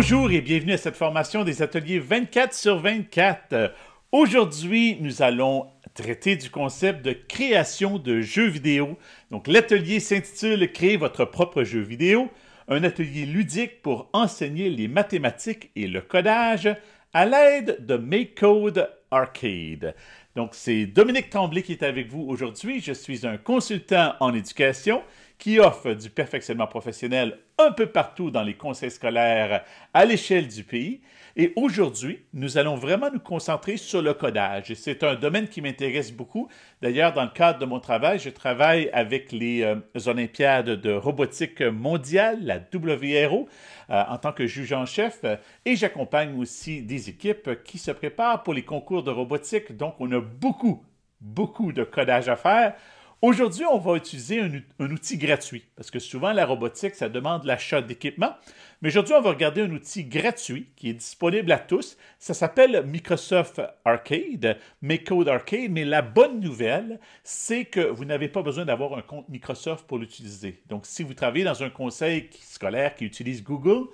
Bonjour et bienvenue à cette formation des ateliers 24 sur 24. Aujourd'hui, nous allons traiter du concept de création de jeux vidéo. Donc, l'atelier s'intitule « Créer votre propre jeu vidéo », un atelier ludique pour enseigner les mathématiques et le codage à l'aide de MakeCode Arcade. Donc, c'est Dominique Tremblay qui est avec vous aujourd'hui. Je suis un consultant en éducation qui offre du perfectionnement professionnel un peu partout dans les conseils scolaires à l'échelle du pays. Et aujourd'hui, nous allons vraiment nous concentrer sur le codage. Et c'est un domaine qui m'intéresse beaucoup. D'ailleurs, dans le cadre de mon travail, je travaille avec les Olympiades de robotique mondiale, la WRO, en tant que juge en chef. Et j'accompagne aussi des équipes qui se préparent pour les concours de robotique. Donc, on a beaucoup de codage à faire. Aujourd'hui, on va utiliser un outil gratuit, parce que souvent, la robotique, ça demande l'achat d'équipement. Mais aujourd'hui, on va regarder un outil gratuit qui est disponible à tous. Ça s'appelle Microsoft Arcade, MakeCode Arcade, mais la bonne nouvelle, c'est que vous n'avez pas besoin d'avoir un compte Microsoft pour l'utiliser. Donc, si vous travaillez dans un conseil scolaire qui utilise Google,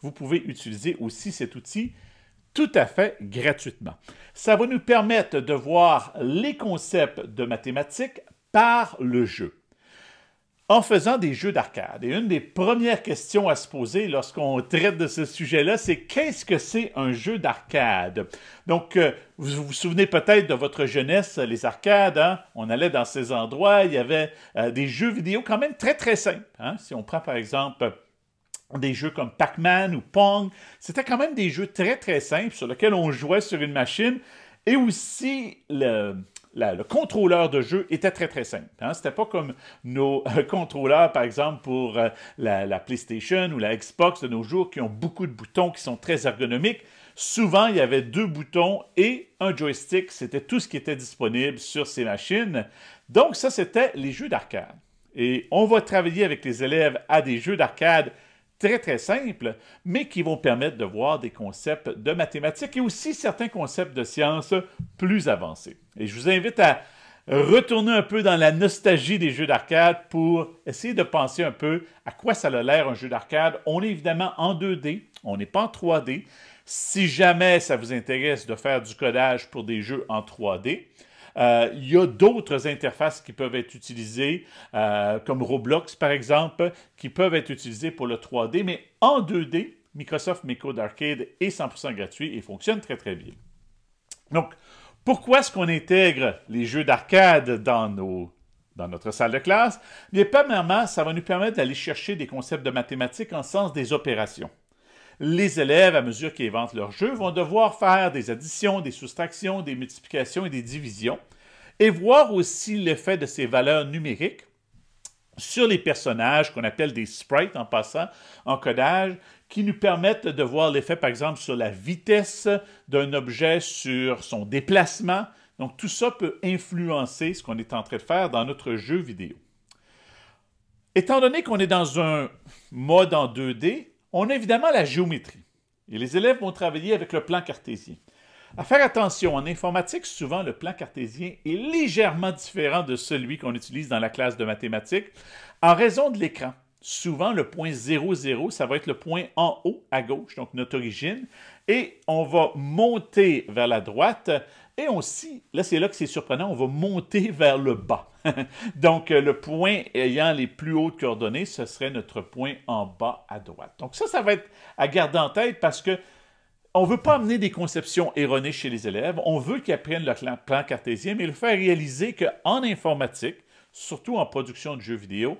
vous pouvez utiliser aussi cet outil tout à fait gratuitement. Ça va nous permettre de voir les concepts de mathématiques par le jeu, en faisant des jeux d'arcade. Et une des premières questions à se poser lorsqu'on traite de ce sujet-là, c'est qu'est-ce que c'est un jeu d'arcade? Donc, vous vous souvenez peut-être de votre jeunesse, les arcades, hein? On allait dans ces endroits, il y avait des jeux vidéo quand même très simples. Hein? Si on prend par exemple des jeux comme Pac-Man ou Pong, c'était quand même des jeux très simples sur lesquels on jouait sur une machine et aussi le contrôleur de jeu était très simple. Hein? C'était pas comme nos contrôleurs, par exemple, pour la PlayStation ou la Xbox de nos jours, qui ont beaucoup de boutons, qui sont très ergonomiques. Souvent, il y avait 2 boutons et un joystick. C'était tout ce qui était disponible sur ces machines. Donc, ça, c'était les jeux d'arcade. Et on va travailler avec les élèves à des jeux d'arcade très simples, mais qui vont permettre de voir des concepts de mathématiques et aussi certains concepts de sciences plus avancés. Et je vous invite à retourner un peu dans la nostalgie des jeux d'arcade pour essayer de penser un peu à quoi ça a l'air un jeu d'arcade. On est évidemment en 2D, on n'est pas en 3D. Si jamais ça vous intéresse de faire du codage pour des jeux en 3D, il y a d'autres interfaces qui peuvent être utilisées, comme Roblox par exemple, qui peuvent être utilisées pour le 3D, mais en 2D, Microsoft MakeCode Arcade est 100% gratuit et fonctionne très bien. Donc, pourquoi est-ce qu'on intègre les jeux d'arcade dans notre salle de classe? Bien, premièrement, ça va nous permettre d'aller chercher des concepts de mathématiques en sens des opérations. Les élèves, à mesure qu'ils inventent leur jeu, vont devoir faire des additions, des soustractions, des multiplications et des divisions, et voir aussi l'effet de ces valeurs numériques sur les personnages qu'on appelle des sprites en passant en codage, qui nous permettent de voir l'effet, par exemple, sur la vitesse d'un objet, sur son déplacement. Donc, tout ça peut influencer ce qu'on est en train de faire dans notre jeu vidéo. Étant donné qu'on est dans un mode en 2D, on a évidemment la géométrie. Et les élèves vont travailler avec le plan cartésien. À faire attention, en informatique, souvent, le plan cartésien est légèrement différent de celui qu'on utilise dans la classe de mathématiques en raison de l'écran. Souvent, le point 0,0, ça va être le point en haut à gauche, donc notre origine, et on va monter vers la droite, et aussi, là c'est là que c'est surprenant, on va monter vers le bas. Donc, le point ayant les plus hautes coordonnées, ce serait notre point en bas à droite. Donc ça va être à garder en tête parce que on ne veut pas amener des conceptions erronées chez les élèves, on veut qu'ils apprennent le plan cartésien, mais le faire réaliser qu'en informatique, surtout en production de jeux vidéo,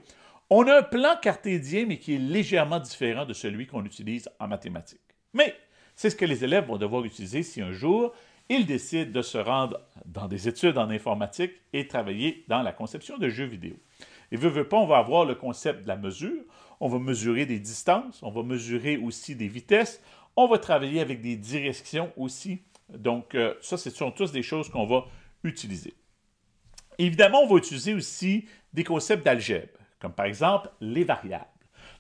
on a un plan cartésien, mais qui est légèrement différent de celui qu'on utilise en mathématiques. Mais c'est ce que les élèves vont devoir utiliser si un jour, ils décident de se rendre dans des études en informatique et travailler dans la conception de jeux vidéo. Et veut pas, on va avoir le concept de la mesure, on va mesurer des distances, on va mesurer aussi des vitesses, on va travailler avec des directions aussi. Donc, ça, ce sont tous des choses qu'on va utiliser. Évidemment, on va utiliser aussi des concepts d'algèbre, comme par exemple les variables.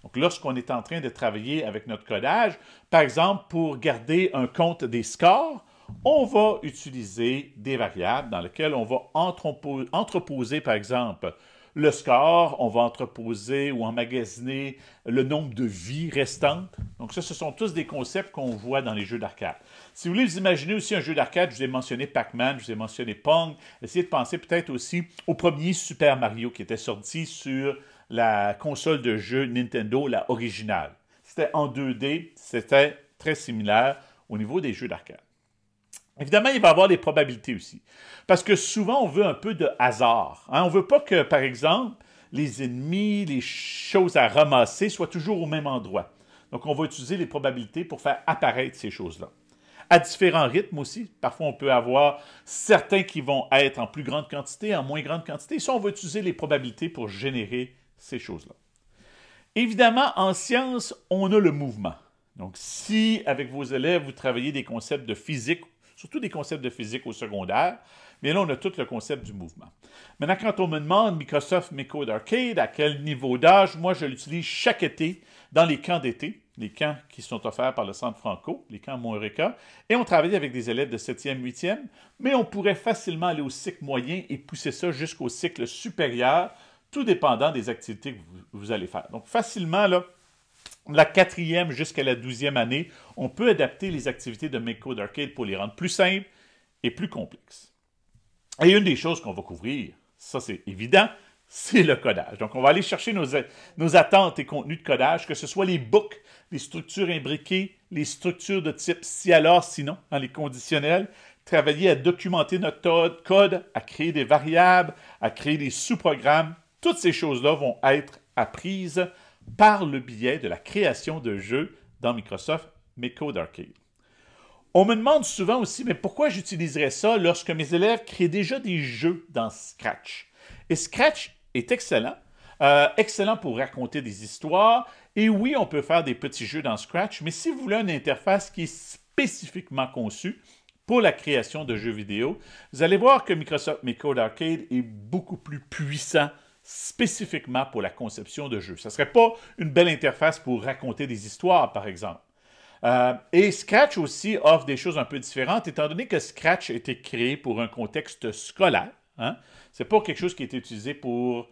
Donc, lorsqu'on est en train de travailler avec notre codage, par exemple, pour garder un compte des scores, on va utiliser des variables dans lesquelles on va entreposer, par exemple, le score, on va entreposer ou emmagasiner le nombre de vies restantes. Donc ça, ce sont tous des concepts qu'on voit dans les jeux d'arcade. Si vous voulez vous imaginer aussi un jeu d'arcade, je vous ai mentionné Pac-Man, je vous ai mentionné Pong, essayez de penser peut-être aussi au premier Super Mario qui était sorti sur la console de jeu Nintendo, la originale. C'était en 2D, c'était très similaire au niveau des jeux d'arcade. Évidemment, il va y avoir des probabilités aussi. Parce que souvent, on veut un peu de hasard. Hein? On ne veut pas que, par exemple, les ennemis, les choses à ramasser soient toujours au même endroit. Donc, on va utiliser les probabilités pour faire apparaître ces choses-là. À différents rythmes aussi. Parfois, on peut avoir certains qui vont être en plus grande quantité, en moins grande quantité. Ça, on va utiliser les probabilités pour générer ces choses-là. Évidemment, en sciences, on a le mouvement. Donc, si, avec vos élèves, vous travaillez des concepts de physique, surtout des concepts de physique au secondaire, mais là, on a tout le concept du mouvement. Maintenant, quand on me demande Microsoft MeCode Arcade, à quel niveau d'âge, moi, je l'utilise chaque été dans les camps d'été, les camps qui sont offerts par le Centre Franco, les camps Montreca, et on travaille avec des élèves de 7e, 8e, mais on pourrait facilement aller au cycle moyen et pousser ça jusqu'au cycle supérieur, tout dépendant des activités que vous allez faire. Donc, facilement, là, la 4e jusqu'à la 12e année, on peut adapter les activités de MeCode Arcade pour les rendre plus simples et plus complexes. Et une des choses qu'on va couvrir, ça c'est évident, c'est le codage. Donc, on va aller chercher nos attentes et contenus de codage, que ce soit les books, les structures imbriquées, les structures de type si alors, sinon, dans les conditionnels, travailler à documenter notre code, à créer des variables, à créer des sous-programmes. Toutes ces choses-là vont être apprises par le biais de la création de jeux dans Microsoft MeCode Arcade. On me demande souvent aussi, mais pourquoi j'utiliserais ça lorsque mes élèves créent déjà des jeux dans Scratch? Et Scratch est excellent, excellent pour raconter des histoires. Et oui, on peut faire des petits jeux dans Scratch, mais si vous voulez une interface qui est spécifiquement conçue pour la création de jeux vidéo, vous allez voir que Microsoft MeCode Arcade est beaucoup plus puissant spécifiquement pour la conception de jeux. Ça ne serait pas une belle interface pour raconter des histoires, par exemple. Et Scratch aussi offre des choses un peu différentes, étant donné que Scratch a été créé pour un contexte scolaire. Hein? Ce n'est pas quelque chose qui a été utilisé pour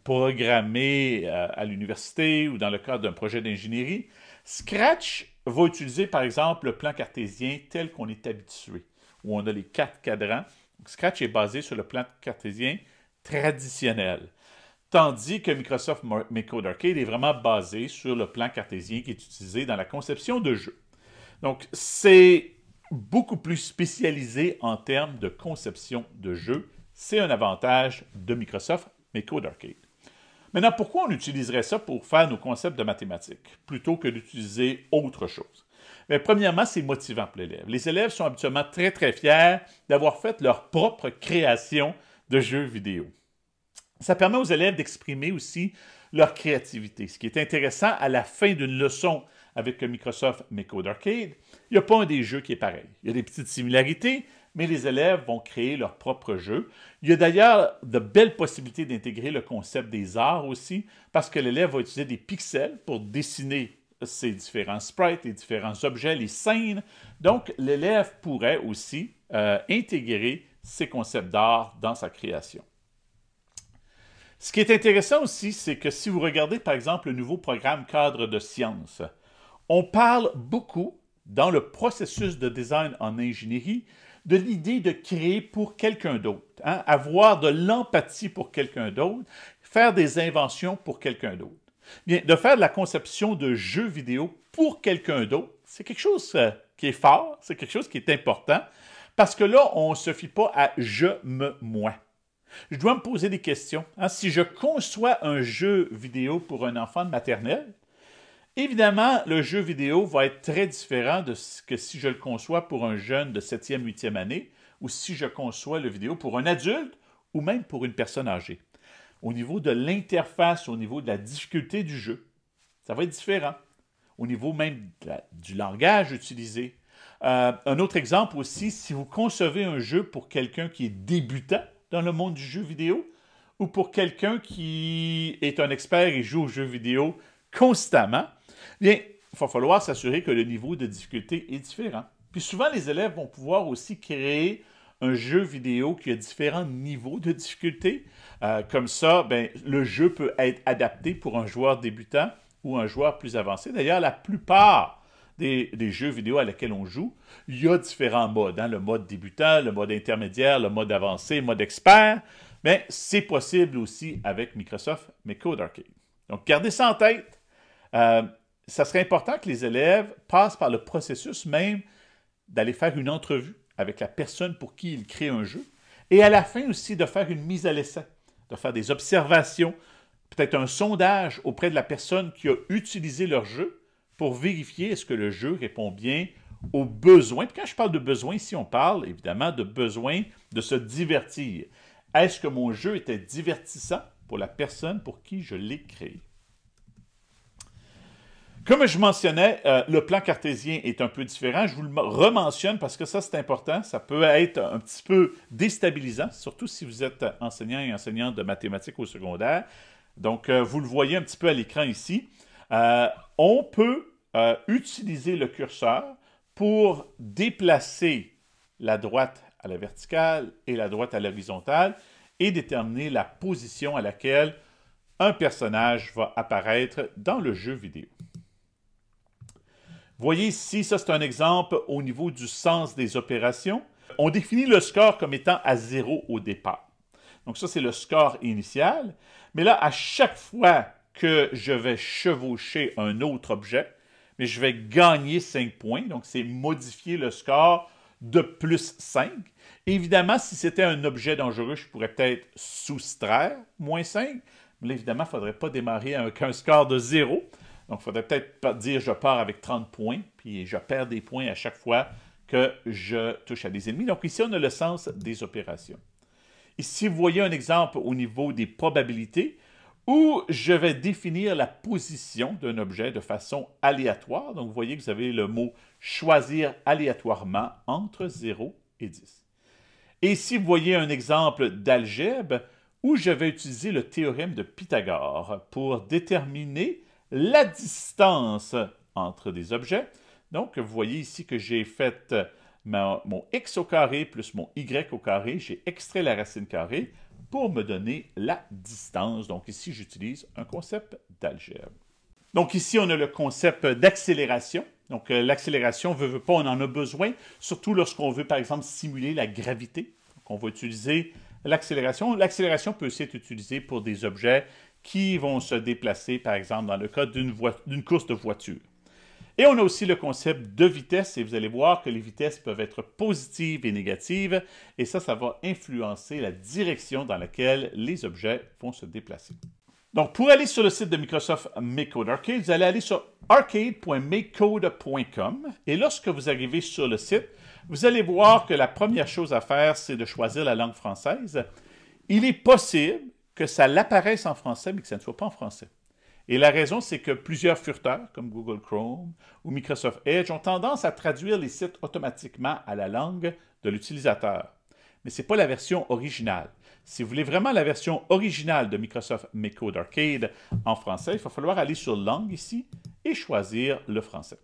programmer à l'université ou dans le cadre d'un projet d'ingénierie. Scratch va utiliser, par exemple, le plan cartésien tel qu'on est habitué, où on a les 4 cadrans. Donc, Scratch est basé sur le plan cartésien traditionnel. Tandis que Microsoft MeCode Arcade est vraiment basé sur le plan cartésien qui est utilisé dans la conception de jeux. Donc, c'est beaucoup plus spécialisé en termes de conception de jeux. C'est un avantage de Microsoft MeCode Arcade. Maintenant, pourquoi on utiliserait ça pour faire nos concepts de mathématiques, plutôt que d'utiliser autre chose? Mais premièrement, c'est motivant pour l'élève. Les élèves sont habituellement très, très fiers d'avoir fait leur propre création de jeux vidéo. Ça permet aux élèves d'exprimer aussi leur créativité. Ce qui est intéressant, à la fin d'une leçon avec Microsoft MeCode Arcade, il n'y a pas un des jeux qui est pareil. Il y a des petites similarités, mais les élèves vont créer leur propre jeu. Il y a d'ailleurs de belles possibilités d'intégrer le concept des arts aussi, parce que l'élève va utiliser des pixels pour dessiner ces différents sprites, les différents objets, les scènes. Donc, l'élève pourrait aussi intégrer ces concepts d'art dans sa création. Ce qui est intéressant aussi, c'est que si vous regardez, par exemple, le nouveau programme cadre de sciences, on parle beaucoup, dans le processus de design en ingénierie, de l'idée de créer pour quelqu'un d'autre, hein? Avoir de l'empathie pour quelqu'un d'autre, faire des inventions pour quelqu'un d'autre. Bien, de faire de la conception de jeux vidéo pour quelqu'un d'autre, c'est quelque chose qui est fort, c'est quelque chose qui est important, parce que là, on ne se fie pas à « je me moi ». Je dois me poser des questions. Hein? Si je conçois un jeu vidéo pour un enfant de maternelle, évidemment, le jeu vidéo va être très différent de ce que si je le conçois pour un jeune de 7e, 8e année, ou si je conçois le vidéo pour un adulte, ou même pour une personne âgée. Au niveau de l'interface, au niveau de la difficulté du jeu, ça va être différent. Au niveau même du langage utilisé. Un autre exemple aussi, si vous concevez un jeu pour quelqu'un qui est débutant dans le monde du jeu vidéo, ou pour quelqu'un qui est un expert et joue aux jeux vidéo constamment, bien, il va falloir s'assurer que le niveau de difficulté est différent. Puis souvent, les élèves vont pouvoir aussi créer un jeu vidéo qui a différents niveaux de difficulté. Comme ça, ben, le jeu peut être adapté pour un joueur débutant ou un joueur plus avancé. D'ailleurs, la plupart des jeux vidéo à lesquels on joue, il y a différents modes. Hein? Le mode débutant, le mode intermédiaire, le mode avancé, le mode expert. Mais c'est possible aussi avec Microsoft McCode Arcade. Donc, gardez ça en tête. Ça serait important que les élèves passent par le processus même d'aller faire une entrevue avec la personne pour qui ils créent un jeu. Et à la fin aussi, de faire une mise à l'essai, de faire des observations, peut-être un sondage auprès de la personne qui a utilisé leur jeu pour vérifier est-ce que le jeu répond bien aux besoins. Puis quand je parle de besoins, ici, on parle évidemment de besoin de se divertir. Est-ce que mon jeu était divertissant pour la personne pour qui je l'ai créé? Comme je mentionnais, le plan cartésien est un peu différent. Je vous le rementionne parce que ça, c'est important. Ça peut être un petit peu déstabilisant, surtout si vous êtes enseignant et enseignante de mathématiques au secondaire. Donc, vous le voyez un petit peu à l'écran ici. On peut utiliser le curseur pour déplacer la droite à la verticale et la droite à l'horizontale et déterminer la position à laquelle un personnage va apparaître dans le jeu vidéo. Vous voyez ici, ça c'est un exemple au niveau du sens des opérations. On définit le score comme étant à 0 au départ. Donc ça c'est le score initial. Mais là, à chaque fois que je vais chevaucher un autre objet, mais je vais gagner 5 points. Donc c'est modifier le score de plus 5. Évidemment, si c'était un objet dangereux, je pourrais peut-être soustraire moins 5. Mais là, évidemment, il ne faudrait pas démarrer avec un score de 0. Donc, il faudrait peut-être dire je pars avec 30 points, puis je perds des points à chaque fois que je touche à des ennemis. Donc, ici, on a le sens des opérations. Ici, vous voyez un exemple au niveau des probabilités où je vais définir la position d'un objet de façon aléatoire. Donc, vous voyez que vous avez le mot « choisir aléatoirement » entre 0 et 10. Et ici, vous voyez un exemple d'algèbre où je vais utiliser le théorème de Pythagore pour déterminer la distance entre des objets. Donc, vous voyez ici que j'ai fait mon x au carré plus mon y au carré. J'ai extrait la racine carrée pour me donner la distance. Donc, ici, j'utilise un concept d'algèbre. Donc, ici, on a le concept d'accélération. Donc, l'accélération, veut pas, on en a besoin, surtout lorsqu'on veut, par exemple, simuler la gravité. Donc, on va utiliser l'accélération. L'accélération peut aussi être utilisée pour des objets qui vont se déplacer, par exemple, dans le cas d'une course de voiture. Et on a aussi le concept de vitesse, et vous allez voir que les vitesses peuvent être positives et négatives, et ça va influencer la direction dans laquelle les objets vont se déplacer. Donc, pour aller sur le site de Microsoft McCode Arcade, vous allez aller sur arcade.mcode.com, et lorsque vous arrivez sur le site, vous allez voir que la première chose à faire, c'est de choisir la langue française. Il est possible que ça l'apparaisse en français, mais que ça ne soit pas en français. Et la raison, c'est que plusieurs furteurs, comme Google Chrome ou Microsoft Edge, ont tendance à traduire les sites automatiquement à la langue de l'utilisateur. Mais ce n'est pas la version originale. Si vous voulez vraiment la version originale de Microsoft McCode Arcade en français, il va falloir aller sur Langue ici et choisir le français.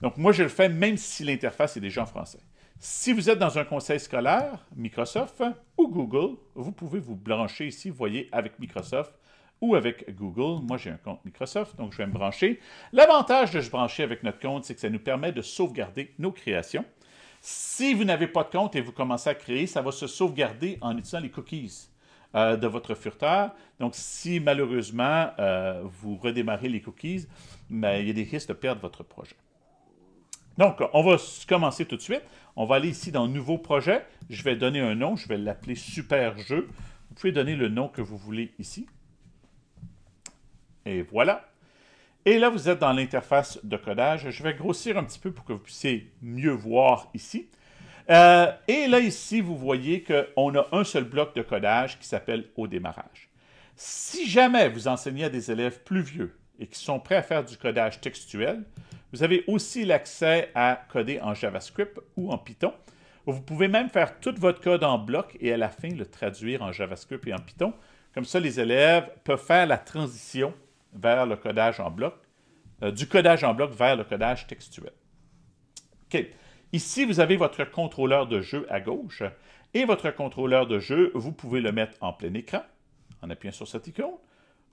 Donc moi, je le fais même si l'interface est déjà en français. Si vous êtes dans un conseil scolaire, Microsoft ou Google, vous pouvez vous brancher ici, vous voyez, avec Microsoft ou avec Google. Moi, j'ai un compte Microsoft, donc je vais me brancher. L'avantage de se brancher avec notre compte, c'est que ça nous permet de sauvegarder nos créations. Si vous n'avez pas de compte et vous commencez à créer, ça va se sauvegarder en utilisant les cookies de votre furteur. Donc, si malheureusement, vous redémarrez les cookies, ben, il y a des risques de perdre votre projet. Donc, on va commencer tout de suite. On va aller ici dans « Nouveau projet ». Je vais donner un nom. Je vais l'appeler « Super jeu ». Vous pouvez donner le nom que vous voulez ici. Et voilà. Et là, vous êtes dans l'interface de codage. Je vais grossir un petit peu pour que vous puissiez mieux voir ici. Et là, ici, vous voyez qu'on a un seul bloc de codage qui s'appelle « Au démarrage ». Si jamais vous enseignez à des élèves plus vieux et qui sont prêts à faire du codage textuel, vous avez aussi l'accès à coder en JavaScript ou en Python. Vous pouvez même faire tout votre code en bloc et à la fin le traduire en JavaScript et en Python. Comme ça, les élèves peuvent faire la transition vers le codage en bloc, du codage en bloc vers le codage textuel. OK. Ici, vous avez votre contrôleur de jeu à gauche. Et votre contrôleur de jeu, vous pouvez le mettre en plein écran, en appuyant sur cette icône,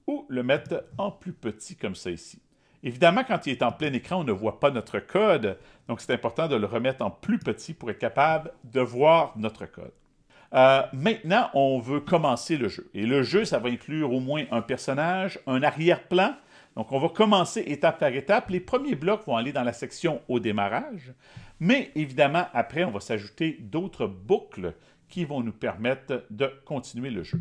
ou le mettre en plus petit comme ça ici. Évidemment, quand il est en plein écran, on ne voit pas notre code, donc c'est important de le remettre en plus petit pour être capable de voir notre code. Maintenant, on veut commencer le jeu. Et le jeu, ça va inclure au moins un personnage, un arrière-plan. Donc, on va commencer étape par étape. Les premiers blocs vont aller dans la section au démarrage. Mais évidemment, après, on va s'ajouter d'autres boucles qui vont nous permettre de continuer le jeu.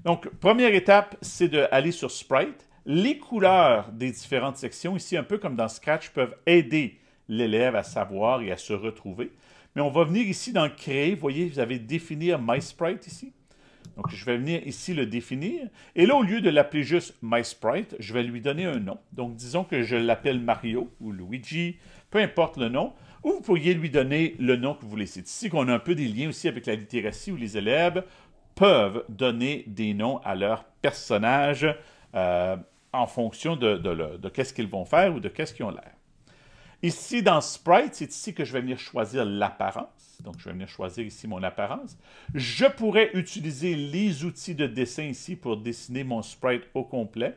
Donc, première étape, c'est d'aller sur Sprite. Les couleurs des différentes sections, ici, un peu comme dans Scratch, peuvent aider l'élève à savoir et à se retrouver. Mais on va venir ici dans Créer. Vous voyez, vous avez Définir MySprite ici. Donc, je vais venir ici le définir. Et là, au lieu de l'appeler juste MySprite, je vais lui donner un nom. Donc, disons que je l'appelle Mario ou Luigi, peu importe le nom. Ou vous pourriez lui donner le nom que vous voulez. C'est ici qu'on a un peu des liens aussi avec la littératie où les élèves peuvent donner des noms à leurs personnages en fonction de qu'est-ce qu'ils vont faire ou de qu'est-ce qu'ils ont l'air. Ici, dans Sprite, c'est ici que je vais venir choisir l'apparence. Donc, je vais venir choisir ici mon apparence. Je pourrais utiliser les outils de dessin ici pour dessiner mon sprite au complet.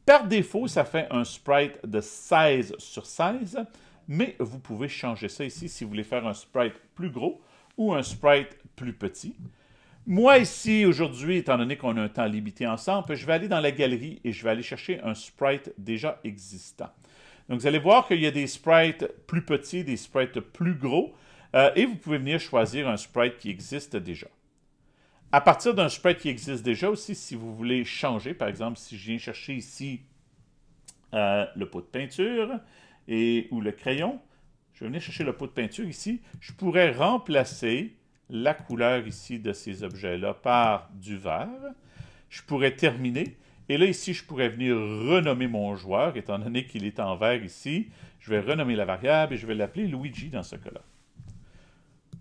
Par défaut, ça fait un sprite de 16 sur 16, mais vous pouvez changer ça ici si vous voulez faire un sprite plus gros ou un sprite plus petit. Moi, ici, aujourd'hui, étant donné qu'on a un temps limité ensemble, je vais aller dans la galerie et je vais aller chercher un sprite déjà existant. Donc, vous allez voir qu'il y a des sprites plus petits, des sprites plus gros, et vous pouvez venir choisir un sprite qui existe déjà. À partir d'un sprite qui existe déjà aussi, si vous voulez changer, par exemple, si je viens chercher ici le pot de peinture ou le crayon, je vais venir chercher le pot de peinture ici, je pourrais remplacer la couleur ici de ces objets-là par du vert. Je pourrais terminer. Et là, ici, je pourrais venir renommer mon joueur, étant donné qu'il est en vert ici. Je vais renommer la variable et je vais l'appeler Luigi dans ce cas-là.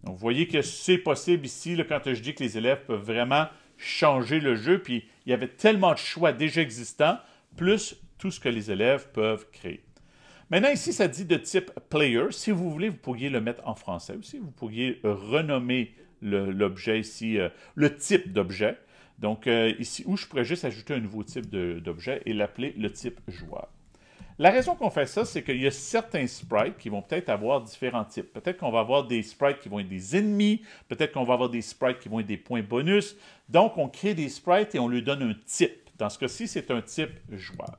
Donc, vous voyez que c'est possible ici, là, quand je dis que les élèves peuvent vraiment changer le jeu, puis il y avait tellement de choix déjà existants, plus tout ce que les élèves peuvent créer. Maintenant, ici, ça dit de type Player. Si vous voulez, vous pourriez le mettre en français aussi. Vous pourriez renommer l'objet ici, le type d'objet. Donc, ici, où je pourrais juste ajouter un nouveau type d'objet et l'appeler le type joueur. La raison qu'on fait ça, c'est qu'il y a certains sprites qui vont peut-être avoir différents types. Peut-être qu'on va avoir des sprites qui vont être des ennemis, peut-être qu'on va avoir des sprites qui vont être des points bonus. Donc, on crée des sprites et on lui donne un type. Dans ce cas-ci, c'est un type joueur.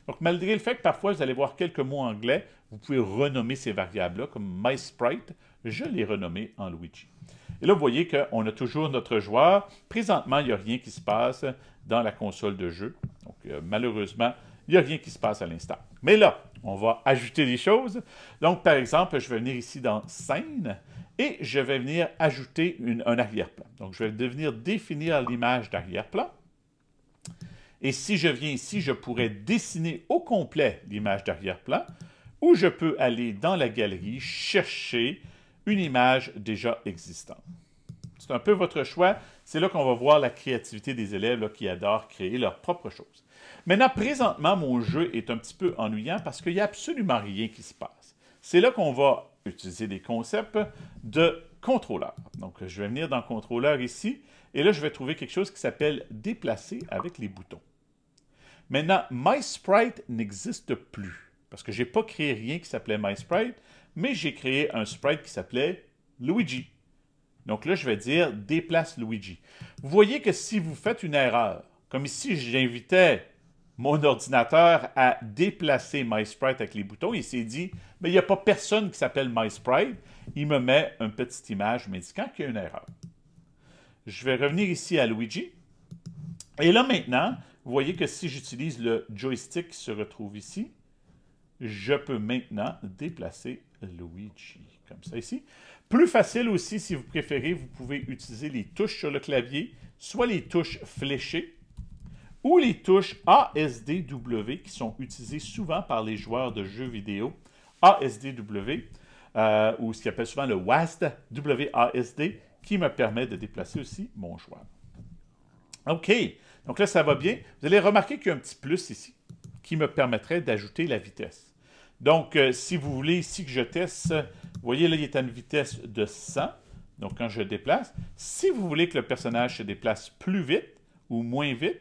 Donc, malgré le fait que parfois, vous allez voir quelques mots anglais, vous pouvez renommer ces variables-là, comme MySprite, je l'ai renommé en Luigi. Et là, vous voyez qu'on a toujours notre joueur. Présentement, il n'y a rien qui se passe dans la console de jeu. Donc, malheureusement, il n'y a rien qui se passe à l'instant. Mais là, on va ajouter des choses. Donc, par exemple, je vais venir ici dans Scène et je vais venir ajouter un arrière-plan. Donc, je vais venir définir l'image d'arrière-plan. Et si je viens ici, je pourrais dessiner au complet l'image d'arrière-plan ou je peux aller dans la galerie chercher une image déjà existante. C'est un peu votre choix. C'est là qu'on va voir la créativité des élèves là, qui adorent créer leurs propres choses. Maintenant, présentement, mon jeu est un petit peu ennuyant parce qu'il n'y a absolument rien qui se passe. C'est là qu'on va utiliser des concepts de contrôleur. Donc, je vais venir dans contrôleur ici, et là, je vais trouver quelque chose qui s'appelle déplacer avec les boutons. Maintenant, MySprite n'existe plus parce que je n'ai pas créé rien qui s'appelait MySprite, mais j'ai créé un sprite qui s'appelait Luigi. Donc là, je vais dire « Déplace Luigi ». Vous voyez que si vous faites une erreur, comme ici, j'invitais mon ordinateur à déplacer MySprite avec les boutons, il s'est dit « Mais il n'y a pas personne qui s'appelle MySprite ». Il me met une petite image m'indiquant qu'il y a une erreur. Je vais revenir ici à Luigi. Et là, maintenant, vous voyez que si j'utilise le joystick qui se retrouve ici, je peux maintenant déplacer Luigi, comme ça ici. Plus facile aussi, si vous préférez, vous pouvez utiliser les touches sur le clavier, soit les touches fléchées ou les touches ASDW qui sont utilisées souvent par les joueurs de jeux vidéo. ASDW, ou ce qu'ils appellent souvent le WASD, WASD, qui me permet de déplacer aussi mon joueur. OK, donc là, ça va bien. Vous allez remarquer qu'il y a un petit plus ici qui me permettrait d'ajouter la vitesse. Donc, si vous voulez ici que je teste, vous voyez là, il est à une vitesse de 100. Donc, quand je déplace, si vous voulez que le personnage se déplace plus vite ou moins vite,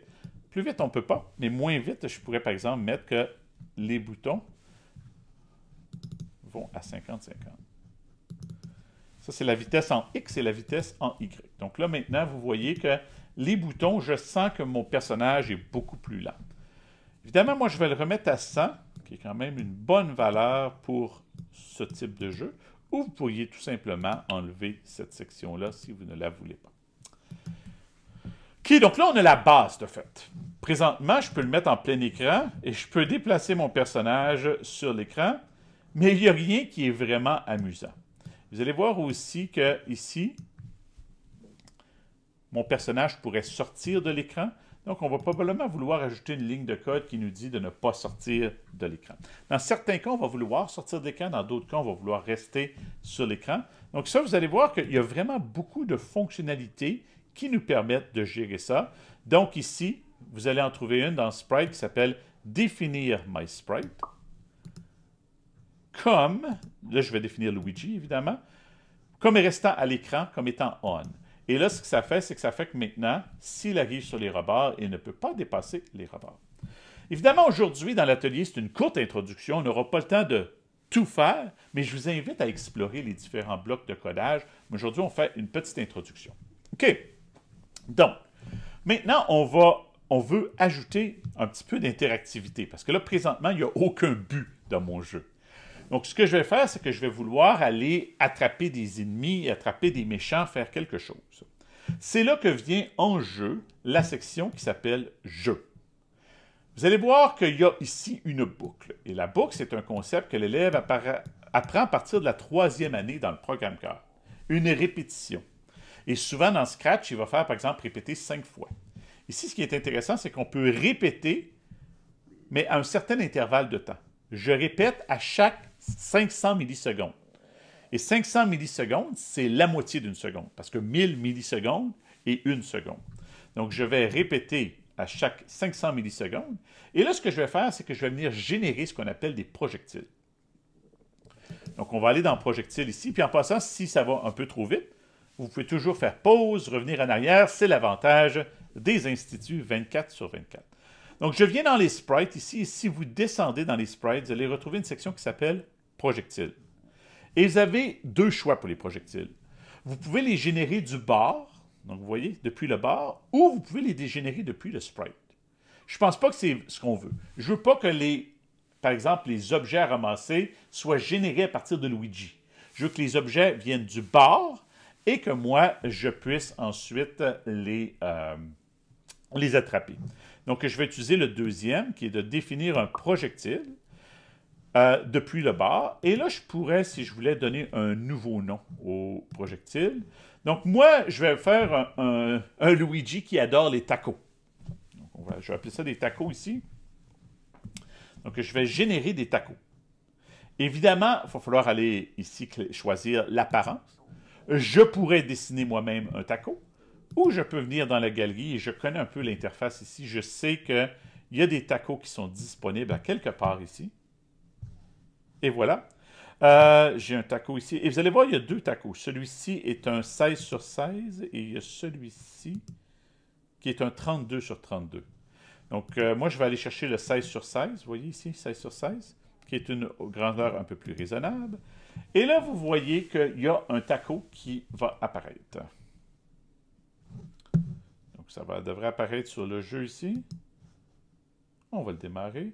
plus vite on ne peut pas, mais moins vite, je pourrais par exemple mettre que les boutons vont à 50-50. Ça, c'est la vitesse en X et la vitesse en Y. Donc là, maintenant, vous voyez que les boutons, je sens que mon personnage est beaucoup plus lent. Évidemment, moi, je vais le remettre à 100, qui est quand même une bonne valeur pour ce type de jeu, ou vous pourriez tout simplement enlever cette section-là si vous ne la voulez pas. OK, donc là, on a la base, de fait. Présentement, je peux le mettre en plein écran et je peux déplacer mon personnage sur l'écran, mais il n'y a rien qui est vraiment amusant. Vous allez voir aussi que ici, mon personnage pourrait sortir de l'écran. Donc, on va probablement vouloir ajouter une ligne de code qui nous dit de ne pas sortir de l'écran. Dans certains cas, on va vouloir sortir de l'écran. Dans d'autres cas, on va vouloir rester sur l'écran. Donc ça, vous allez voir qu'il y a vraiment beaucoup de fonctionnalités qui nous permettent de gérer ça. Donc ici, vous allez en trouver une dans Sprite qui s'appelle « Définir my sprite ». Comme, là je vais définir Luigi évidemment, comme restant à l'écran, comme étant on. Et là, ce que ça fait, c'est que ça fait que maintenant, s'il arrive sur les rebords, il ne peut pas dépasser les rebords. Évidemment, aujourd'hui, dans l'atelier, c'est une courte introduction. On n'aura pas le temps de tout faire, mais je vous invite à explorer les différents blocs de codage. Aujourd'hui, on fait une petite introduction. OK. Donc, maintenant, on veut ajouter un petit peu d'interactivité, parce que là, présentement, il n'y a aucun but dans mon jeu. Donc, ce que je vais faire, c'est que je vais vouloir aller attraper des ennemis, attraper des méchants, faire quelque chose. C'est là que vient en jeu la section qui s'appelle « Jeu ». Vous allez voir qu'il y a ici une boucle. Et la boucle, c'est un concept que l'élève apprend à partir de la 3e année dans le programme cœur. Une répétition. Et souvent, dans Scratch, il va faire, par exemple, répéter 5 fois. Ici, ce qui est intéressant, c'est qu'on peut répéter, mais à un certain intervalle de temps. Je répète à chaque 500 millisecondes. Et 500 millisecondes, c'est la moitié d'une seconde, parce que 1000 millisecondes est une seconde. Donc, je vais répéter à chaque 500 millisecondes. Et là, ce que je vais faire, c'est que je vais venir générer ce qu'on appelle des projectiles. Donc, on va aller dans projectiles ici. Puis en passant, si ça va un peu trop vite, vous pouvez toujours faire pause, revenir en arrière. C'est l'avantage des instituts 24/24. Donc, je viens dans les sprites ici, et si vous descendez dans les sprites, vous allez retrouver une section qui s'appelle projectiles. Et vous avez deux choix pour les projectiles. Vous pouvez les générer du bord, donc vous voyez, depuis le bord, ou vous pouvez les dégénérer depuis le sprite. Je ne pense pas que c'est ce qu'on veut. Je ne veux pas que par exemple, les objets à ramasser soient générés à partir de Luigi. Je veux que les objets viennent du bord et que moi, je puisse ensuite les attraper. Donc, je vais utiliser le deuxième, qui est de définir un projectile depuis le bord. Et là, je pourrais, si je voulais, donner un nouveau nom au projectile. Donc, moi, je vais faire un Luigi qui adore les tacos. Donc, je vais appeler ça des tacos ici. Donc, je vais générer des tacos. Évidemment, il va falloir aller ici choisir l'apparence. Je pourrais dessiner moi-même un taco. Ou je peux venir dans la galerie et je connais un peu l'interface ici. Je sais qu'il y a des tacos qui sont disponibles à quelque part ici. Et voilà. J'ai un taco ici. Et vous allez voir, il y a deux tacos. Celui-ci est un 16/16 et il y a celui-ci qui est un 32/32. Donc, moi, je vais aller chercher le 16/16. Vous voyez ici, 16/16, qui est une grandeur un peu plus raisonnable. Et là, vous voyez qu'il y a un taco qui va apparaître. Donc, ça devrait apparaître sur le jeu ici. On va le démarrer.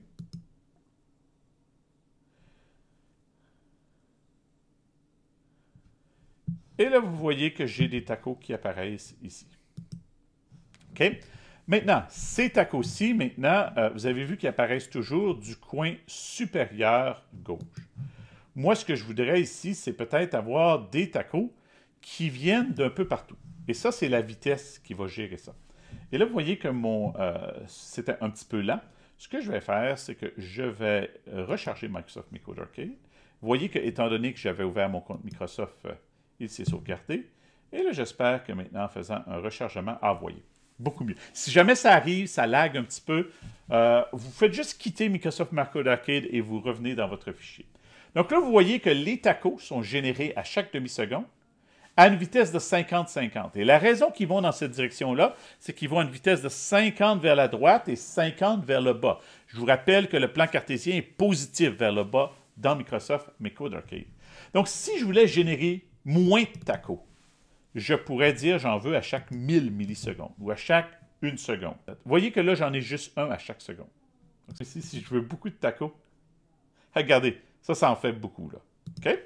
Et là, vous voyez que j'ai des tacos qui apparaissent ici. OK? Maintenant, ces tacos-ci, vous avez vu qu'ils apparaissent toujours du coin supérieur gauche. Moi, ce que je voudrais ici, c'est peut-être avoir des tacos qui viennent d'un peu partout. Et ça, c'est la vitesse qui va gérer ça. Et là, vous voyez que c'était un petit peu lent. Ce que je vais faire, c'est que je vais recharger Microsoft Mi Code Arcade. Vous voyez que, étant donné que j'avais ouvert mon compte Microsoft, il s'est sauvegardé. Et là, j'espère que maintenant, en faisant un rechargement, vous voyez. Beaucoup mieux. Si jamais ça arrive, ça lag un petit peu, vous faites juste quitter Microsoft Macro Arcade et vous revenez dans votre fichier. Donc là, vous voyez que les tacos sont générés à chaque demi-seconde à une vitesse de 50-50. Et la raison qu'ils vont dans cette direction-là, c'est qu'ils vont à une vitesse de 50 vers la droite et 50 vers le bas. Je vous rappelle que le plan cartésien est positif vers le bas dans Microsoft Macro Arcade. Donc, si je voulais générer moins de tacos, je pourrais dire j'en veux à chaque 1000 millisecondes ou à chaque 1 seconde. Vous voyez que là, j'en ai juste un à chaque seconde. Donc ici, si je veux beaucoup de tacos, regardez, ça en fait beaucoup, là. OK?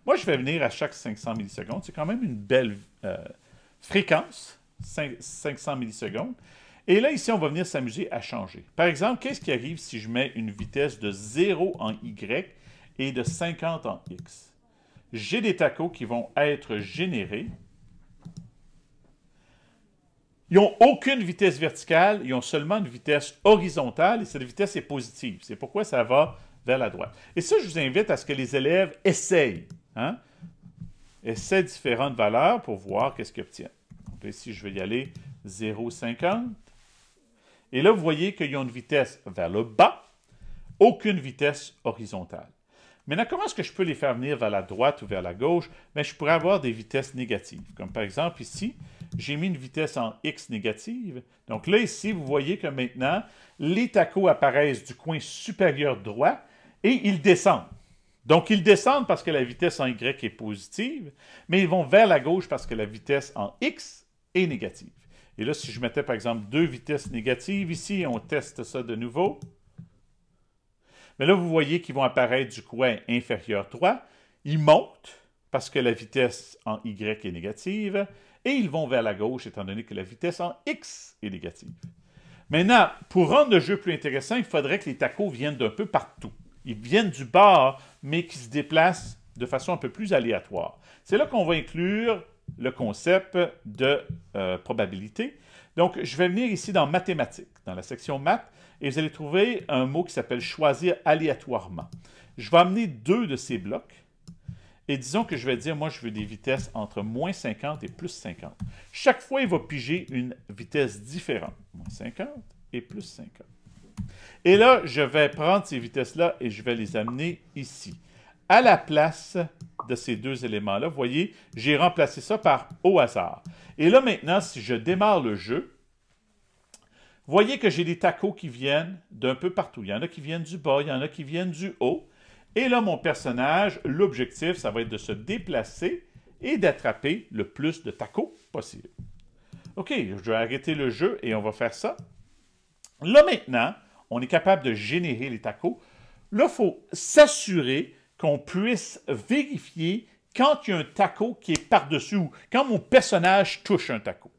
Moi, je vais venir à chaque 500 millisecondes. C'est quand même une belle fréquence, 500 millisecondes. Et là, ici, on va venir s'amuser à changer. Par exemple, qu'est-ce qui arrive si je mets une vitesse de 0 en Y et de 50 en X? J'ai des tacos qui vont être générés. Ils n'ont aucune vitesse verticale, ils ont seulement une vitesse horizontale et cette vitesse est positive. C'est pourquoi ça va vers la droite. Et ça, je vous invite à ce que les élèves essayent. Hein? Essaient différentes valeurs pour voir qu'est-ce qu'ils obtiennent. Donc là, ici, je vais y aller 0,50. Et là, vous voyez qu'ils ont une vitesse vers le bas, aucune vitesse horizontale. Maintenant, comment est-ce que je peux les faire venir vers la droite ou vers la gauche? Bien, je pourrais avoir des vitesses négatives. Comme par exemple ici, j'ai mis une vitesse en X négative. Donc là, ici, vous voyez que maintenant, les tacos apparaissent du coin supérieur droit et ils descendent. Donc, ils descendent parce que la vitesse en Y est positive, mais ils vont vers la gauche parce que la vitesse en X est négative. Et là, si je mettais par exemple 2 vitesses négatives ici, on teste ça de nouveau. Mais là, vous voyez qu'ils vont apparaître du coin inférieur droit. Ils montent parce que la vitesse en Y est négative et ils vont vers la gauche étant donné que la vitesse en X est négative. Maintenant, pour rendre le jeu plus intéressant, il faudrait que les tacos viennent d'un peu partout. Ils viennent du bord, mais qui se déplacent de façon un peu plus aléatoire. C'est là qu'on va inclure le concept de probabilité. Donc, je vais venir ici dans mathématiques, dans la section maths, et vous allez trouver un mot qui s'appelle choisir aléatoirement. Je vais amener 2 de ces blocs, et disons que je vais dire, moi, je veux des vitesses entre moins 50 et plus 50. Chaque fois, il va piger une vitesse différente. Moins 50 et plus 50. Et là, je vais prendre ces vitesses-là et je vais les amener ici. À la place de ces 2 éléments-là, vous voyez, j'ai remplacé ça par au hasard. Et là, maintenant, si je démarre le jeu, vous voyez que j'ai des tacos qui viennent d'un peu partout. Il y en a qui viennent du bas, il y en a qui viennent du haut. Et là, mon personnage, l'objectif, ça va être de se déplacer et d'attraper le plus de tacos possible. OK, je vais arrêter le jeu et on va faire ça. Là, maintenant, on est capable de générer les tacos. Là, il faut s'assurer qu'on puisse vérifier quand il y a un taco qui est par-dessus ou quand mon personnage touche un taco.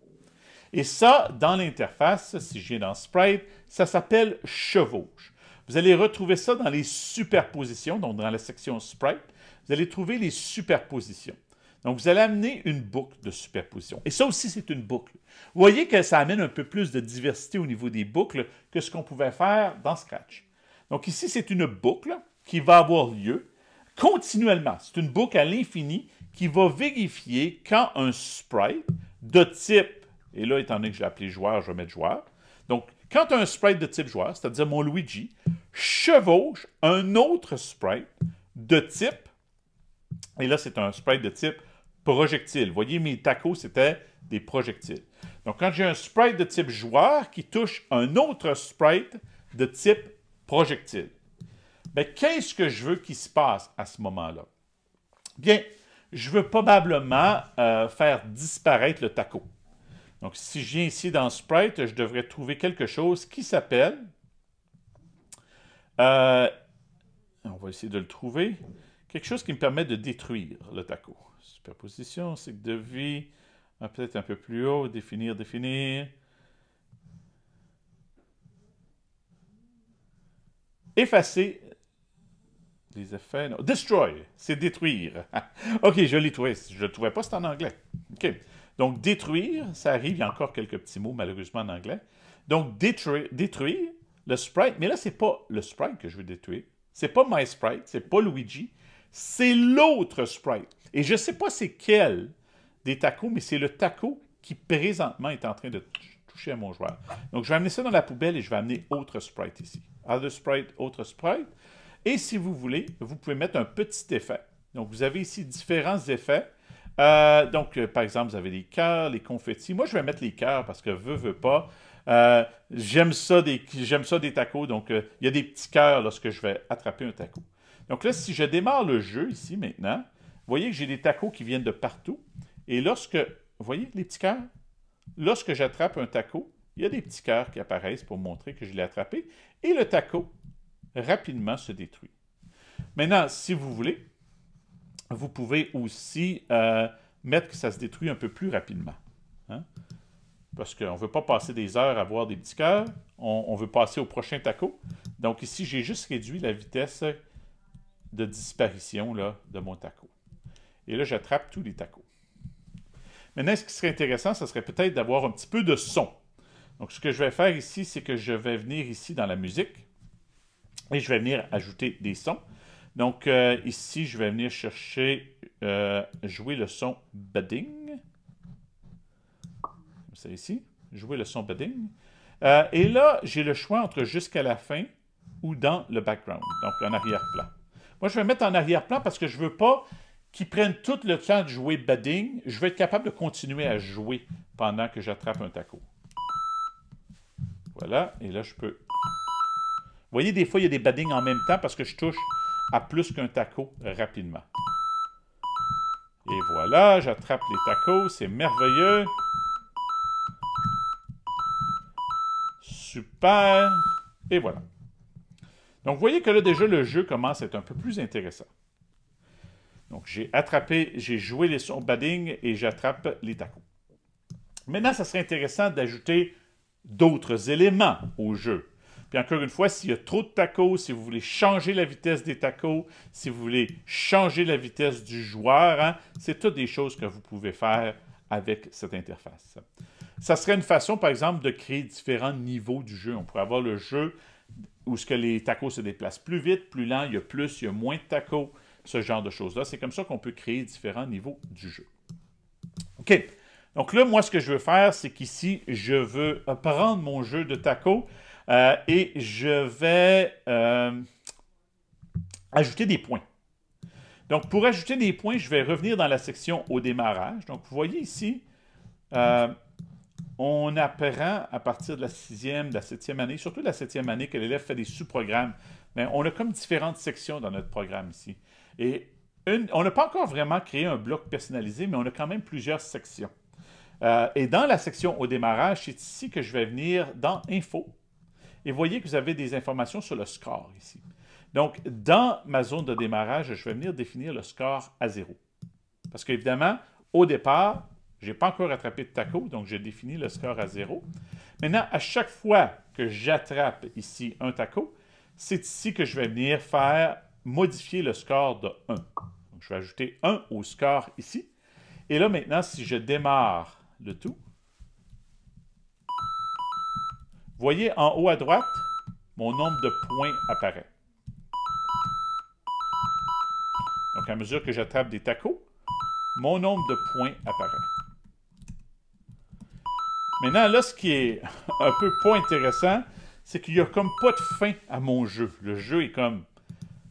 Et ça, dans l'interface, si je viens dans Sprite, ça s'appelle chevauche. Vous allez retrouver ça dans les superpositions, donc dans la section Sprite, vous allez trouver les superpositions. Donc, vous allez amener une boucle de superposition. Et ça aussi, c'est une boucle. Vous voyez que ça amène un peu plus de diversité au niveau des boucles que ce qu'on pouvait faire dans Scratch. Donc, ici, c'est une boucle qui va avoir lieu continuellement. C'est une boucle à l'infini qui va vérifier quand un sprite de type, et là, étant donné que j'ai appelé joueur, je vais mettre joueur. Donc, quand un sprite de type joueur, c'est-à-dire mon Luigi, chevauche un autre sprite de type, et là, c'est un sprite de type projectile. Vous voyez, mes tacos, c'était des projectiles. Donc, quand j'ai un sprite de type joueur qui touche un autre sprite de type projectile, bien, qu'est-ce que je veux qu'il se passe à ce moment-là? Bien, je veux probablement faire disparaître le taco. Donc, si je viens ici dans Sprite, je devrais trouver quelque chose qui s'appelle... on va essayer de le trouver. Quelque chose qui me permet de détruire le taco. Superposition, cycle de vie, peut-être un peu plus haut, définir, définir. Effacer les effets. Non. Destroy, c'est détruire. OK, je l'ai trouvé. Je ne le trouvais pas, c'est en anglais. OK. Donc, détruire, ça arrive, il y a encore quelques petits mots, malheureusement, en anglais. Donc, détruire le sprite, mais là, ce n'est pas le sprite que je veux détruire. Ce n'est pas my sprite, ce n'est pas Luigi, c'est l'autre sprite. Et je ne sais pas c'est quel des tacos, mais c'est le taco qui présentement est en train de toucher à mon joueur. Donc, je vais amener ça dans la poubelle et je vais amener autre sprite ici. Other sprite, autre sprite. Et si vous voulez, vous pouvez mettre un petit effet. Donc, vous avez ici différents effets. Par exemple, vous avez les cœurs, les confettis. Moi, je vais mettre les cœurs parce que veux pas. J'aime ça des tacos. Donc, il y a des petits cœurs lorsque je vais attraper un taco. Donc là, si je démarre le jeu ici maintenant, vous voyez que j'ai des tacos qui viennent de partout. Et lorsque, vous voyez les petits cœurs? Lorsque j'attrape un taco, il y a des petits cœurs qui apparaissent pour montrer que je l'ai attrapé. Et le taco, rapidement, se détruit. Maintenant, si vous voulez, vous pouvez aussi mettre que ça se détruit un peu plus rapidement. Hein? Parce qu'on ne veut pas passer des heures à voir des petits cœurs. On veut passer au prochain taco. Donc ici, j'ai juste réduit la vitesse de disparition là, de mon taco. Et là, j'attrape tous les tacos. Maintenant, ce qui serait intéressant, ce serait peut-être d'avoir un petit peu de son. Donc, ce que je vais faire ici, c'est que je vais venir ici dans la musique et je vais venir ajouter des sons. Donc, ici, je vais venir chercher, jouer le son budding. Comme ça ici, jouer le son budding. Et là, j'ai le choix entre jusqu'à la fin ou dans le background, donc en arrière-plan. Moi, je vais mettre en arrière-plan parce que je ne veux pas qu'ils prennent tout le temps de jouer budding. Je vais être capable de continuer à jouer pendant que j'attrape un taco. Voilà, et là, je peux... Vous voyez, des fois, il y a des buddings en même temps parce que je touche à plus qu'un taco rapidement. Et voilà, j'attrape les tacos, c'est merveilleux. Super. Et voilà. Donc, vous voyez que là, déjà, le jeu commence à être un peu plus intéressant. Donc, j'ai joué les sons budding et j'attrape les tacos. Maintenant, ça serait intéressant d'ajouter d'autres éléments au jeu. Puis encore une fois, s'il y a trop de tacos, si vous voulez changer la vitesse des tacos, si vous voulez changer la vitesse du joueur, hein, c'est toutes des choses que vous pouvez faire avec cette interface. Ça serait une façon, par exemple, de créer différents niveaux du jeu. On pourrait avoir le jeu où les tacos se déplacent plus vite, plus lent, il y a moins de tacos, ce genre de choses-là. C'est comme ça qu'on peut créer différents niveaux du jeu. OK. Donc là, moi, ce que je veux faire, c'est qu'ici, je veux prendre mon jeu de tacos et je vais ajouter des points. Donc, pour ajouter des points, je vais revenir dans la section au démarrage. Donc, vous voyez ici, on apprend à partir de la 6e, de la 7e année, surtout de la 7e année, que l'élève fait des sous-programmes. Mais on a comme différentes sections dans notre programme ici. Et on n'a pas encore vraiment créé un bloc personnalisé, mais on a quand même plusieurs sections. Et dans la section au démarrage, c'est ici que je vais venir dans Info. Et vous voyez que vous avez des informations sur le score ici. Donc, dans ma zone de démarrage, je vais venir définir le score à 0. Parce qu'évidemment, au départ, je n'ai pas encore attrapé de taco, donc j'ai défini le score à 0. Maintenant, à chaque fois que j'attrape ici un taco, c'est ici que je vais venir modifier le score de 1. Donc, je vais ajouter 1 au score ici. Et là, maintenant, si je démarre le tout, vous voyez en haut à droite, mon nombre de points apparaît. Donc, à mesure que j'attrape des tacos, mon nombre de points apparaît. Maintenant, là, ce qui est un peu pas intéressant, c'est qu'il n'y a comme pas de fin à mon jeu. Le jeu est comme...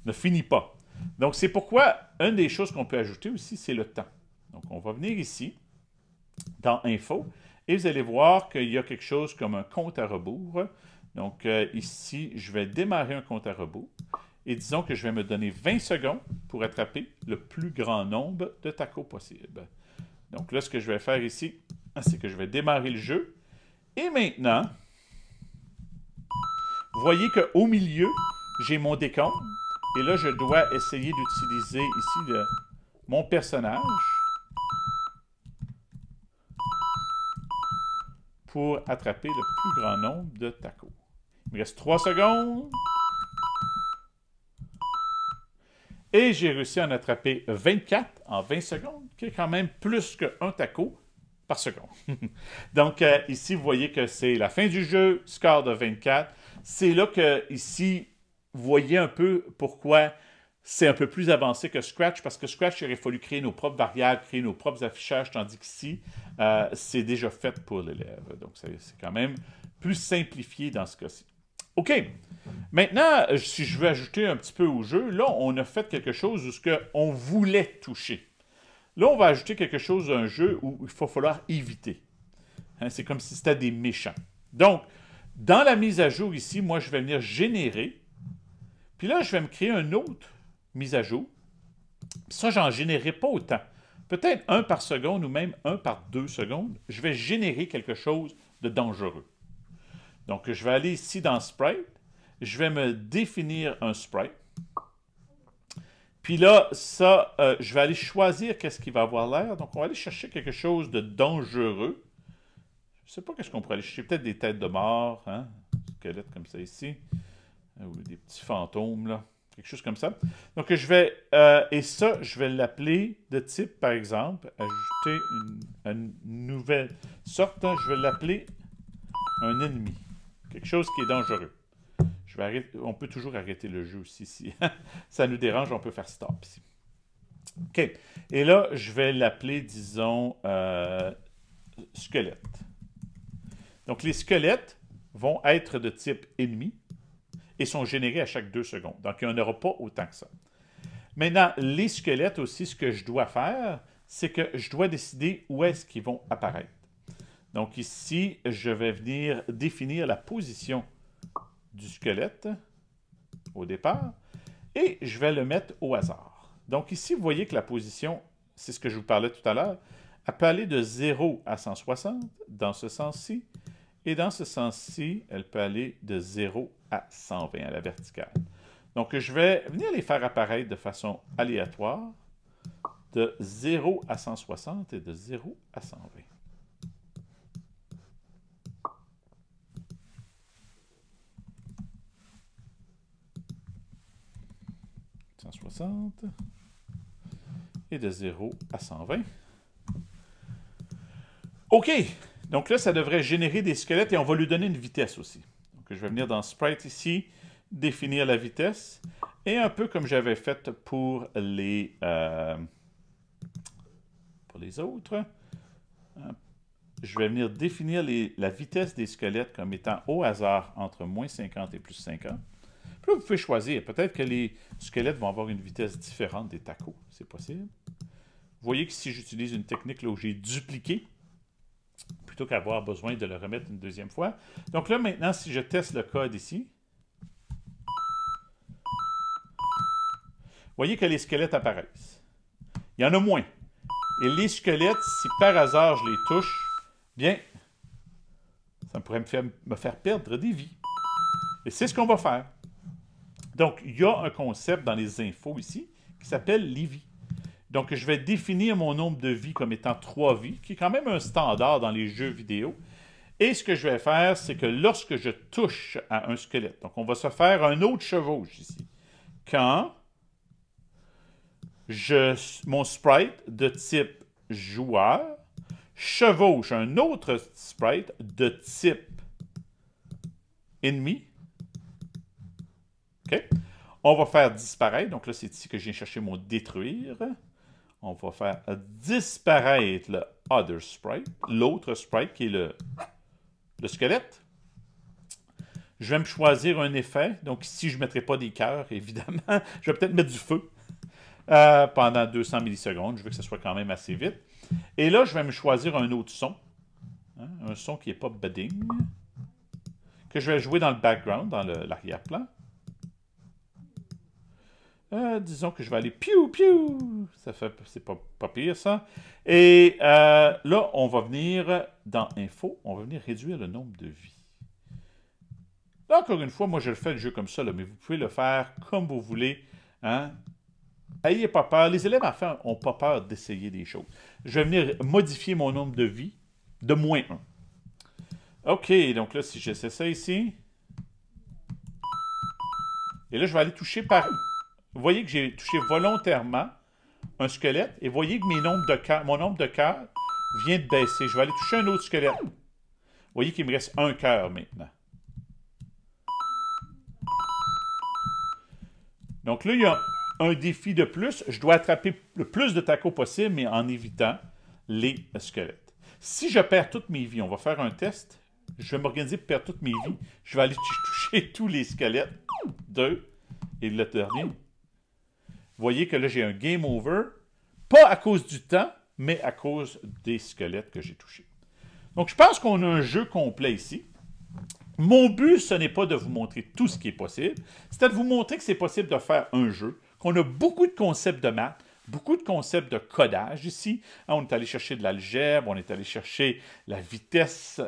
ne finit pas. Donc, c'est pourquoi, une des choses qu'on peut ajouter aussi, c'est le temps. Donc, on va venir ici, dans Info, et vous allez voir qu'il y a quelque chose comme un compte à rebours. Donc, ici, je vais démarrer un compte à rebours. Et disons que je vais me donner 20 secondes pour attraper le plus grand nombre de tacos possible. Donc là, ce que je vais faire ici, c'est que je vais démarrer le jeu. Et maintenant, vous voyez qu'au milieu, j'ai mon décompte. Et là, je dois essayer d'utiliser ici mon personnage pour attraper le plus grand nombre de tacos. Il me reste 3 secondes. Et j'ai réussi à en attraper 24 en 20 secondes, qui est quand même plus qu'un taco par seconde. Donc, ici, vous voyez que c'est la fin du jeu, score de 24. C'est là que, ici, vous voyez un peu pourquoi c'est un peu plus avancé que Scratch, parce que Scratch, il aurait fallu créer nos propres variables, créer nos propres affichages, tandis qu'ici, c'est déjà fait pour l'élève. Donc, c'est quand même plus simplifié dans ce cas-ci. OK. Maintenant, si je veux ajouter un petit peu au jeu, là, on a fait quelque chose où on voulait toucher. Là, on va ajouter quelque chose à un jeu où il va falloir éviter. Hein, c'est comme si c'était des méchants. Donc, dans la mise à jour ici, moi, je vais venir générer. Puis là, je vais me créer une autre mise à jour. Puis ça, j'en générerai pas autant. Peut-être 1 par seconde ou même 1 par 2 secondes. Je vais générer quelque chose de dangereux. Donc, je vais aller ici dans Sprite. Je vais me définir un sprite. Puis là, ça, je vais aller choisir qu'est-ce qui va avoir l'air. Donc, on va aller chercher quelque chose de dangereux. Je ne sais pas qu'est-ce qu'on pourrait aller chercher. Peut-être des têtes de mort, hein? Squelettes comme ça ici. Ou des petits fantômes, là. Quelque chose comme ça. Donc, je vais... et ça, je vais l'appeler de type, par exemple, ajouter une nouvelle sorte. Hein, je vais l'appeler un ennemi. Quelque chose qui est dangereux. On peut toujours arrêter le jeu aussi. Si ça nous dérange, on peut faire stop ici. OK. Et là, je vais l'appeler, disons, squelette. Donc, les squelettes vont être de type ennemi et sont générés à chaque 2 secondes. Donc, il n'y en aura pas autant que ça. Maintenant, les squelettes aussi, ce que je dois faire, c'est que je dois décider où est-ce qu'ils vont apparaître. Donc, ici, je vais venir définir la position du squelette au départ et je vais le mettre au hasard. Donc, ici, vous voyez que la position, c'est ce que je vous parlais tout à l'heure, elle peut aller de 0 à 160 dans ce sens-ci. Et dans ce sens-ci, elle peut aller de 0 à 120 à la verticale. Donc, je vais venir les faire apparaître de façon aléatoire de 0 à 160 et de 0 à 120. 160 et de 0 à 120. OK. Donc là, ça devrait générer des squelettes et on va lui donner une vitesse aussi. Donc, je vais venir dans Sprite ici, définir la vitesse. Et un peu comme j'avais fait pour les autres, je vais venir définir la vitesse des squelettes comme étant au hasard entre moins 50 et plus 50. Puis là, vous pouvez choisir. Peut-être que les squelettes vont avoir une vitesse différente des tacos. C'est possible. Vous voyez que si j'utilise une technique là où j'ai dupliqué, plutôt qu'avoir besoin de le remettre une deuxième fois. Donc là, maintenant, si je teste le code ici, vous voyez que les squelettes apparaissent. Il y en a moins. Et les squelettes, si par hasard je les touche, bien, ça pourrait me faire perdre des vies. Et c'est ce qu'on va faire. Donc, il y a un concept dans les infos ici qui s'appelle les vies. Donc, je vais définir mon nombre de vies comme étant 3 vies, qui est quand même un standard dans les jeux vidéo. Et ce que je vais faire, c'est que lorsque je touche à un squelette, donc on va se faire un autre chevauche ici. Quand mon sprite de type joueur chevauche un autre sprite de type ennemi, OK? On va faire disparaître. Donc là, c'est ici que je viens chercher mon détruire. On va faire disparaître le other sprite, l'autre sprite qui est le squelette. Je vais me choisir un effet. Donc ici, je ne mettrai pas des cœurs, évidemment. Je vais peut-être mettre du feu pendant 200 millisecondes. Je veux que ce soit quand même assez vite. Et là, je vais me choisir un autre son. Hein, un son qui n'est pas budding. Que je vais jouer dans le background, dans l'arrière-plan. Disons que je vais aller piou, piou. C'est pas pire, ça. Et là, on va venir dans Info, on va venir réduire le nombre de vies. Là, encore une fois, moi, je le fais le jeu comme ça, là, mais vous pouvez le faire comme vous voulez. Hein? Ayez pas peur. Les élèves, en fait, n'ont pas peur d'essayer des choses. Je vais venir modifier mon nombre de vies de moins 1. OK, donc là, si j'essaie ça ici, et là, je vais aller toucher par... Vous voyez que j'ai touché volontairement un squelette et vous voyez que mon nombre de cœurs vient de baisser. Je vais aller toucher un autre squelette. Vous voyez qu'il me reste un cœur maintenant. Donc là, un défi de plus. Je dois attraper le plus de tacos possible, mais en évitant les squelettes. Si je perds toutes mes vies, on va faire un test. Je vais m'organiser pour perdre toutes mes vies. Je vais aller toucher tous les squelettes. 2. Et le dernier. Vous voyez que là, j'ai un game over. Pas à cause du temps, mais à cause des squelettes que j'ai touchés. Donc, je pense qu'on a un jeu complet ici. Mon but, ce n'est pas de vous montrer tout ce qui est possible. C'est de vous montrer que c'est possible de faire un jeu, qu'on a beaucoup de concepts de maths, beaucoup de concepts de codage ici. On est allé chercher de l'algèbre, on est allé chercher la vitesse.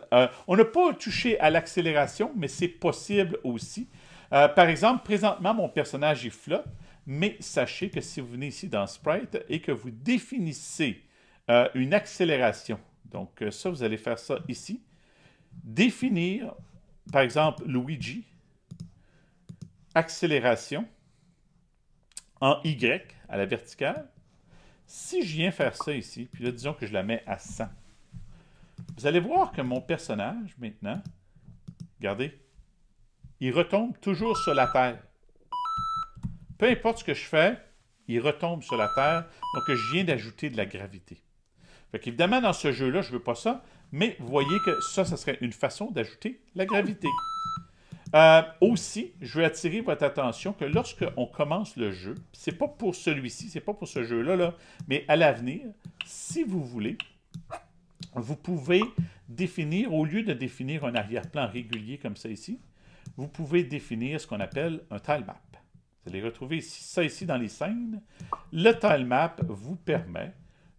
On n'a pas touché à l'accélération, mais c'est possible aussi. Par exemple, présentement, mon personnage, il flotte, mais sachez que si vous venez ici dans Sprite et que vous définissez une accélération, donc ça, vous allez faire ça ici, définir, par exemple, Luigi, accélération, en Y, à la verticale. Si je viens faire ça ici, puis là, disons que je la mets à 100, vous allez voir que mon personnage, maintenant, regardez, il retombe toujours sur la Terre. Peu importe ce que je fais, il retombe sur la Terre, donc je viens d'ajouter de la gravité. Fait qu'évidemment, dans ce jeu-là, je ne veux pas ça, mais vous voyez que ça serait une façon d'ajouter la gravité. Aussi, je veux attirer votre attention que lorsqu'on commence le jeu, ce n'est pas pour celui-ci, ce n'est pas pour ce jeu-là, là, mais à l'avenir, si vous voulez, vous pouvez définir, au lieu de définir un arrière-plan régulier comme ça ici, vous pouvez définir ce qu'on appelle un tilemap. Vous allez retrouver ça ici dans les scènes. Le tilemap vous permet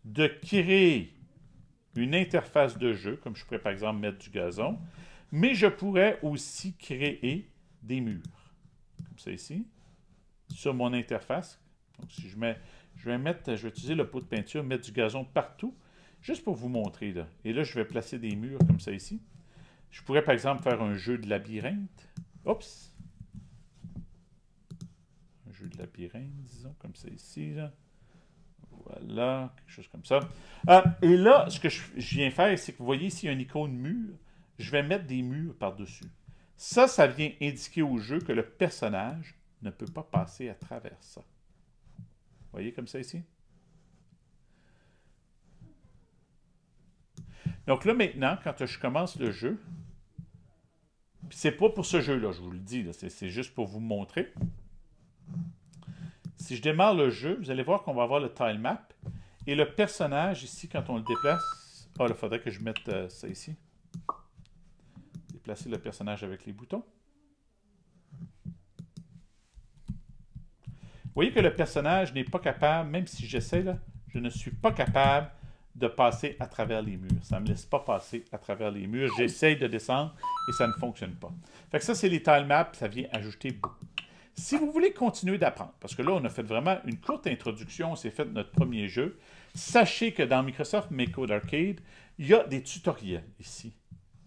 de créer une interface de jeu, comme je pourrais par exemple mettre du gazon, mais je pourrais aussi créer des murs, comme ça ici, sur mon interface. Donc si je vais utiliser le pot de peinture, mettre du gazon partout, juste pour vous montrer, là. Et là, je vais placer des murs comme ça ici. Je pourrais par exemple faire un jeu de labyrinthe. Oups! Un jeu de labyrinthe, disons, comme ça ici, là. Voilà, quelque chose comme ça. Et là, ce que je viens faire, c'est que vous voyez ici une icône mur. Je vais mettre des murs par-dessus. Ça vient indiquer au jeu que le personnage ne peut pas passer à travers ça. Vous voyez comme ça ici? Donc là, maintenant, quand je commence le jeu, c'est pas pour ce jeu-là, je vous le dis, c'est juste pour vous montrer. Si je démarre le jeu, vous allez voir qu'on va avoir le tilemap. Et le personnage, ici, quand on le déplace... Ah, il faudrait que je mette ça ici. Déplacer le personnage avec les boutons. Vous voyez que le personnage n'est pas capable, même si j'essaie, là, je ne suis pas capable de passer à travers les murs. Ça ne me laisse pas passer à travers les murs. J'essaie de descendre et ça ne fonctionne pas. Fait que ça, c'est les tilemaps, ça vient ajouter beaucoup. Si vous voulez continuer d'apprendre, parce que là, on a fait vraiment une courte introduction, on s'est fait notre premier jeu, sachez que dans Microsoft Make Code Arcade, il y a des tutoriels ici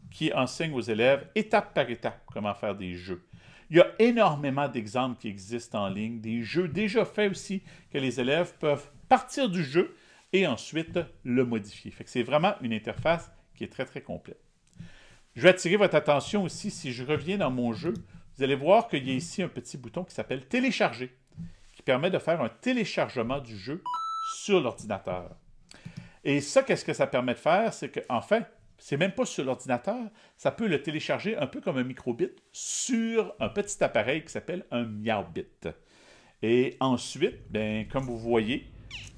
qui enseignent aux élèves, étape par étape, comment faire des jeux. Il y a énormément d'exemples qui existent en ligne, des jeux déjà faits aussi, que les élèves peuvent partir du jeu et ensuite le modifier. Fait que c'est vraiment une interface qui est très, très complète. Je vais attirer votre attention aussi, si je reviens dans mon jeu, vous allez voir qu'il y a ici un petit bouton qui s'appelle « Télécharger » qui permet de faire un téléchargement du jeu sur l'ordinateur. Et ça, qu'est-ce que ça permet de faire? C'est qu'en fait, c'est même pas sur l'ordinateur, ça peut le télécharger un peu comme un microbit sur un petit appareil qui s'appelle un Meowbit. Et ensuite, bien, comme vous voyez,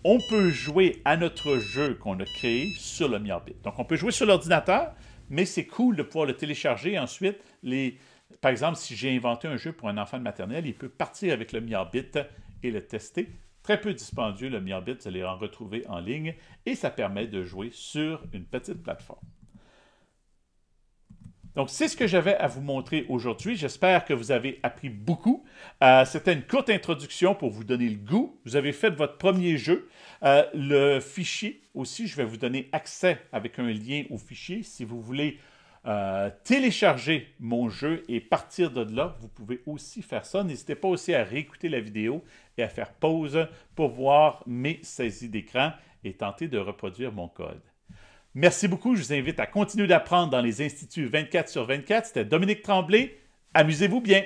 on peut jouer à notre jeu qu'on a créé sur le Meowbit. Donc, on peut jouer sur l'ordinateur, mais c'est cool de pouvoir le télécharger ensuite. Par exemple, si j'ai inventé un jeu pour un enfant de maternelle, il peut partir avec le Meowbit et le tester. Très peu dispendieux, le Meowbit, vous allez en retrouver en ligne et ça permet de jouer sur une petite plateforme. Donc, c'est ce que j'avais à vous montrer aujourd'hui. J'espère que vous avez appris beaucoup. C'était une courte introduction pour vous donner le goût. Vous avez fait votre premier jeu. Le fichier aussi, je vais vous donner accès avec un lien au fichier. Si vous voulez télécharger mon jeu et partir de là, vous pouvez aussi faire ça. N'hésitez pas aussi à réécouter la vidéo et à faire pause pour voir mes saisies d'écran et tenter de reproduire mon code. Merci beaucoup. Je vous invite à continuer d'apprendre dans les Instituts 24/24. C'était Dominique Tremblay. Amusez-vous bien.